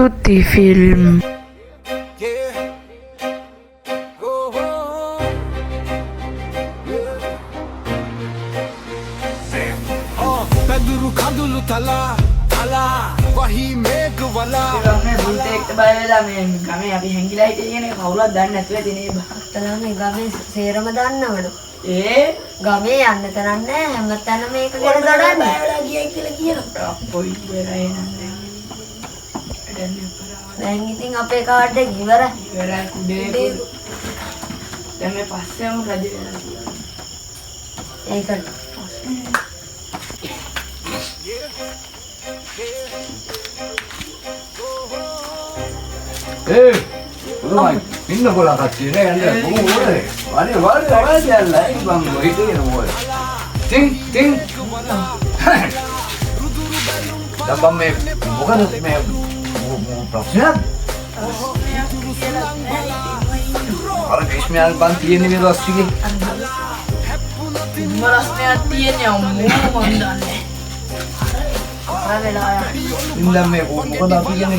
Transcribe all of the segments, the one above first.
Tutti film. පැදුරු කඳුළු තලා වහි මේඝවලා ගමේ බුල්ට එක්ක බය වෙලා මේ ගමේ අපි හැංගිලා හිටියේ කියන්නේ කවුරුත් දන්නේ නැතුව ඇතිනේ බා. තමයි ගමේ සේරම දන්නවලු. ඒ ගමේ යන්න තරම් නෑ හැමතැනම මේක ගැන දඩන්නේ. බය වෙලා ගියයි කියලා කියනවා. අපොයි ඉවරයි නන්නේ. දැන් ඉතින් අපේ කාඩ් එක ඉවරයි. ඉවරයි කුඩේ. දැන් මේ පස්සෙම රජ වෙලා තියෙනවා. ඒකට Ulan minne kola kattiin ne änne muu ole. Vale jällä ei vaan voi tehdä voi. Ting. Dapat me bukan me profesional. Kalau kismian bantiin ni rosigi. මරස්නයක් තියෙන්නේ අම්මෝ මන් දන්නේ. අර වෙලා Indah me bukan api kan ni.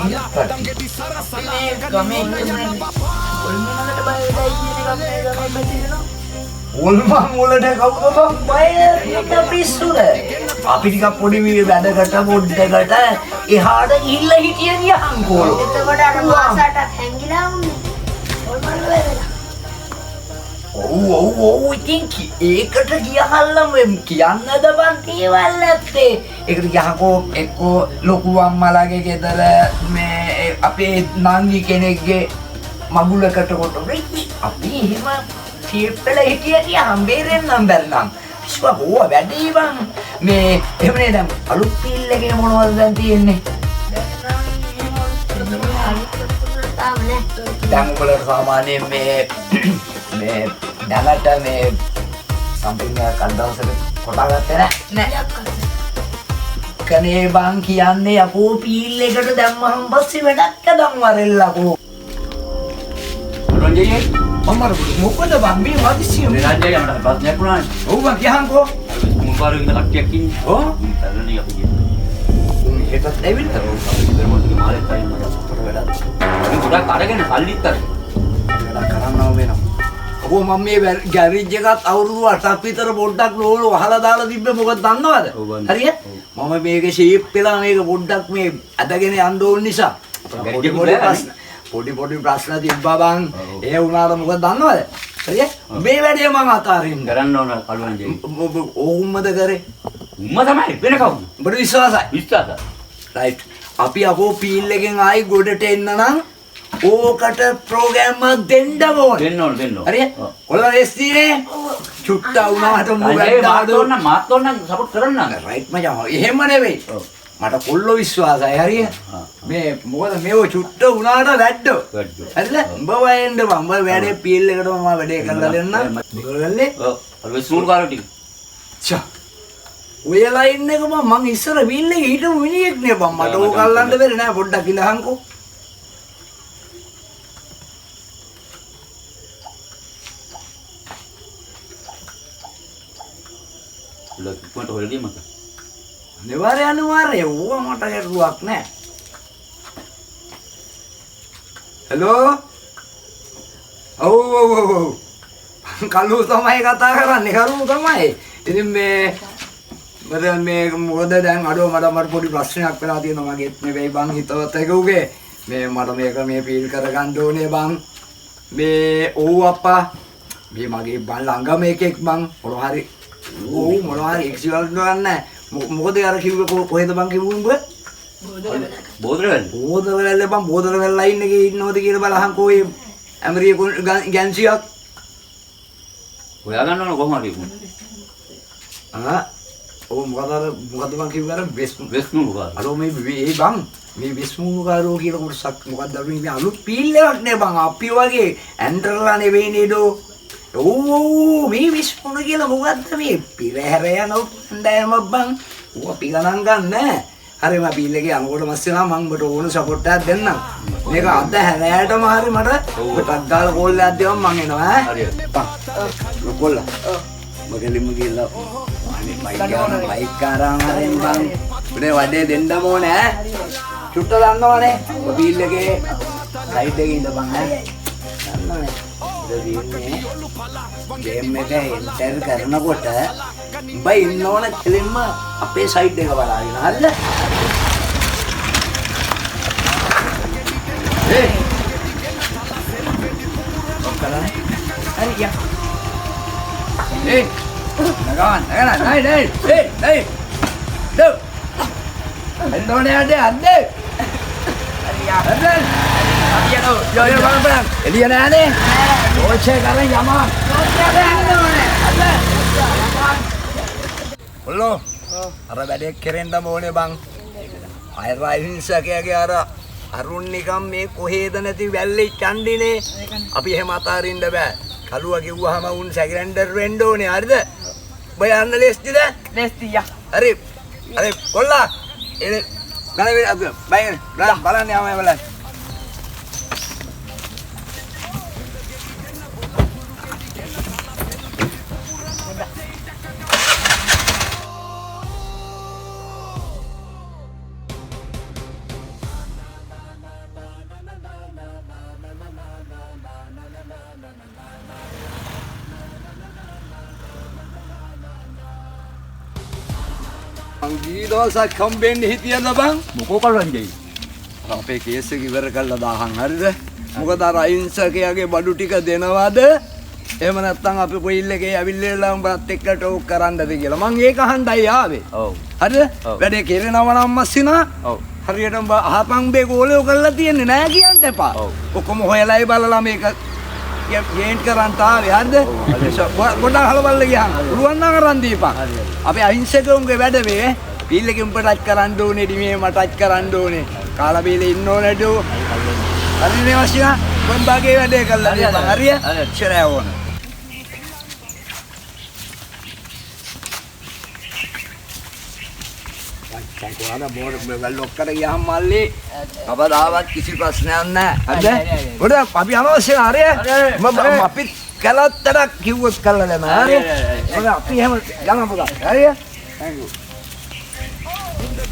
මේ ගමේ ඉන්නේ ඔල්මනකට බය වෙලා කියන ගමේ බැතිනවා. Ulma mulade kawuda bang baya pissuද අපි ටිකක් පොඩි වී වැඩකට පොඩ්ඩකට එහාට ගිහිල්ලා හිටිය නියංකෝ එතකොට අර මාසටක් හැංගිලා වුණේ. ඔල්මන වෙලා. ඔව් ඉතින් ඒකට ගියහල්ලම කියන්නද බං කේවල් නැත්තේ ඒකට ගියහකෝ එක්කෝ ලොකු අම්මලාගේ ගෙදර මේ අපේ නංගි කෙනෙක්ගේ මගුලකට කොට වෙයි අපි එහෙම තීප්පල හිටියදී හම්බෙරෙන්නම් බැලනම් විශ්වා බෝ වැඩි බං මේ එහෙමනේ දැන් අලුත් පීල් එකේ මොනවද දැන් තියෙන්නේ දැන් උඹලට සාමාන්‍යයෙන් මේ දැනට මේ සම්පූර්ණ කන්දවසට කොටාගත්තේ නෑ. කනේ බං කියන්නේ අපෝ පීල් එකට දැම්මහම පස්සේ වැඩක් කදම් වරෙල්ලකෝ රොන්ජේ අම්මර මොකද බං මේ වදිසිය මේ රාජ්‍යය යන්න බස් නෑ පුරානේ. ඔව් බං කියහන්කෝ මුල්පාරේ ඉඳ කට්ටියක් ඉන්නේ. ඔව් තරණේ අපි කියන්නේ. උන් හෙටත් ඇවිල්ලා ඉතින් මොකද මාලෙත් අයින් මට වැඩක්. අපි ගොඩක් අරගෙන සල්ලිත් අරගෙන. වැඩක් කරන්නව වෙනවා ඔබ මම මේ ගෑරේජ් එකත් අවුරුදු 8ක් විතර පොඩ්ඩක් නෝල වහලා දාලා තිබ්බේ මොකද දන්නවද හරියට මම මේක ෂේප් වෙලා මේක පොඩ්ඩක් මේ අදගෙන යන්න ඕන නිසා පොඩි ප්‍රශ්න තිබ්බා බං ඒ වුණාට මොකද දන්නවද හරියට මේ වැඩේ මම අතාරින්න කරන්න ඕන කලුවන්ජේ. ඕම්මද කරේ උම්ම තමයි වෙන කවුද? ඔබට විශ්වාසයි විශ්වාසයි. රයිට් අපි අපෝ පීල් එකෙන් ආයි ගොඩට එන්න නම් ඕකට ප්‍රෝග්‍රෑම් එකක් දෙන්න ඕන දෙන්න ඕන. හරියට ඔයාලා රෙස්ටිනේ චුට්ටා වුණාට මාත් ඕන සපෝට් කරන්න. රයිට් මචං එහෙම නෙවෙයි මට කොල්ලෝ විශ්වාසයි හරිය මේ මොකද මේව චුට්ට වුණාට වැඩෝ හරිද උඹ වයෙන්ද මම වැඩේ පීල් එකට මම වැඩේ කරලා දෙන්න දෙකල්ලේ ඔව්. අර සූල් කාරෝ ටික. චා ඔය ලයින් එක මම ඉස්සර පීල් එකේ හිටපු මිනිහෙක් නේ බං මට ඕක අල්ලන්න බැරි නෑ පොඩ්ඩක් ඉඳහන්කෝ ලොකුට හොල්දී මත. අනිවාර්ය ඕවා මට ගැටලුවක් නෑ හෙලෝ ඔව් කලු තමයි කතා කරන්නේ කලු තමයි ඉතින් මේ මොකද දැන් අඩෝ මට පොඩි ප්‍රශ්නයක් වෙලා තියෙනවා මගේ නෙවෙයි බං හිතවත් එක උගේ මේ මට මේක මේ ෆීල් කරගන්න ඕනේ බං මේ ඔව් අප්පා මේ මගේ බං ළඟම එකෙක් බං මොනවා හරි ඕ මොනවා හරි එක්සිවල් ගන්න මොකද අර කිව්වේ කොහෙද බං කිව්වේ උඹ බෝදරවැල්ල බං බෝදරවැල්ල ලයින් එකේ ඉන්නවද කියලා බලහන්කෝ ඒ ඇමරිකන් ගැන්සියක් හොයා ගන්න ඕන කොහොමද කිව්වේ? ඔව් මොකද බං කිව්වේ අර වෙස්මුණු කාරෝ. අර මේ බං මේ විශ්මුණු කාරෝ කියලා කොටසක් මොකක්ද අපි මේ අලුත් පීල් එකක් නේ බං අපි වගේ ඇන්ටර්ලා නෙවෙයි නේදෝ ඔව් මේ විශ්මුණු කියලා මොකද්ද මේ පිරහැර යන උන්දෑම බං ඌ අපි ගණන් ගන්න හරි මම පීල් එකේ අනකොට මස්සේ නම් මම ඔබට ඕන සපෝට් එකක් දෙන්නම් මේක අද හැරෑටම හරි මට ඔබටත් ගාලා කෝල් එකක් දෙවම් මං එනවා ඈ හරියට. බං කොල්ලා මගලින්ම ගිහලා අනේ බයික් අරන් බං උනේ වඩේ දෙන්නම ඕනේ ඈ චුට්ට දන්නවනේ. ඔය බීල් එකේ සයිඩ් එකේ ඉඳපන් ඈ. දන්නවනේ. දෙවියනේ ගේම් එක එන්ටර් කරනකොට උඹ ඉන්න ඕන කෙලින්ම අපේ සයිඩ් එක බලාගෙන හරිද? ඒ ඔක්කලා හරි ගියා. ඒ නගාන නයි දෝ එන්නෝනේ අද්දේ හරි යා එළිය නෑනේ ඕචේ කරේ යමා ඔල්ලෝ අර වැඩේ කෙරෙන්න ඕනේ බං අය රයින්සකයාගේ අර අරුන් නිකම් මේ කොහෙද නැති වැල්ලේ චණ්ඩිනේ අපි එහෙම අතාරින්න බෑ කලුවා කිව්වහම උන් සැකරෙන්ඩර් වෙන්න ඕනේ හරිද ඔබ යන්න ලේස්තිද ලේස්තියා. හරි හරි කොල්ලා ඒ ගණන් අපි බයෙන් බලන්න යමයි බලන්න ගීදෝසක් කම්බෙන්න හිටියද බං මොකෝ කරන්නේ? අපේ කේස් එක ඉවර කරලා දාහන් හරිද මොකද අර අහිංසකයාගේ බඩු ටික දෙනවද එහෙම නැත්නම් අපි පොයිල් එකේ ඇවිල්ලා උඹත් එක්ක ටෝක් කරන්නද කියලා මං ඒක අහන්නයි ආවේ ඔව් හරිද වැඩේ කෙරෙනවා නම් මස්සිනා ඔව් හරියට උඹ අහපන් බේ ගෝලියෝ කරලා තියන්නේ නෑ කියන්න එපා ඔක්කොම හොයලායි බලලා මේක ගේන් කරන් තාවේ හරිද ගොඩක් හලවල්ල ගියාම පුළුවන් නම් අරන් දීපන් අපි අහිංසකවුන්ගේ වැඩ මේ පීල් එකේ උඹ ටච් කරන්න ඕනේ ඩිමේ මට ටච් කරන්න ඕනේ කාලා බීලේ ඉන්න ඕනේ ඩෝ හරිනේ වශිනා බම්බාගේ වැඩේ කළා දීපන් හරිය ඉච්චරය ඕන කොහොමද බෝඩ් වල ලොක්කට ගියාම මල්ලි කවදාවත් කිසි ප්‍රශ්නයක් නැහැ හරිද පොඩ අපි අනවශ්‍ය හරිය අපි කලත්තර කිව්වොත් කළා දැන් හරිය පොඩ අපි එහෙම ගමු පුතා හරිය thank you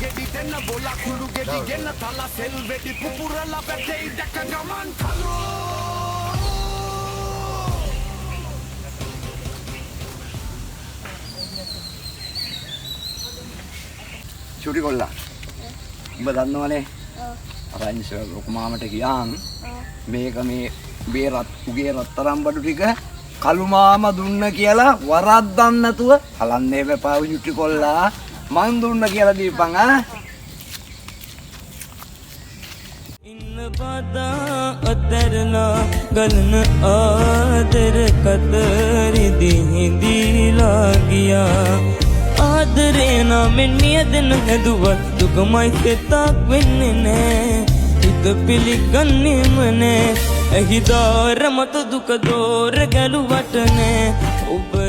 ගෙඩි දෙන්න බොලා කුළු ගෙඩි ගෙන්න තලා සෙල් වෙඩි පුපුරලා පැටේ දැක ගමන් කලෝ චුටි කොල්ලා උඹ දන්නවනේ අරන්ස ලොකු මාමට ගියාන් මේක මේ උගේ රත්තරන් බඩු ටික කළු මාම දුන්න කියලා වරද්දන්න නැතුව හලන්නේ බෑ චුටි කොල්ලා මං දුන්න කියලා දීපන් ආ ඉන්න බදා අතරලා ගලන ආදර කතරිදි හිඳීලා ගියා ආදරේ නමෙන් මියදෙන හැදුවත් දුකමයි තෙතක් වෙන්නේ නෑ හිත පිළිගන්නේම නෑ එහි දෝර මත දුක දෝර ගැලුවට නෑ ඔබ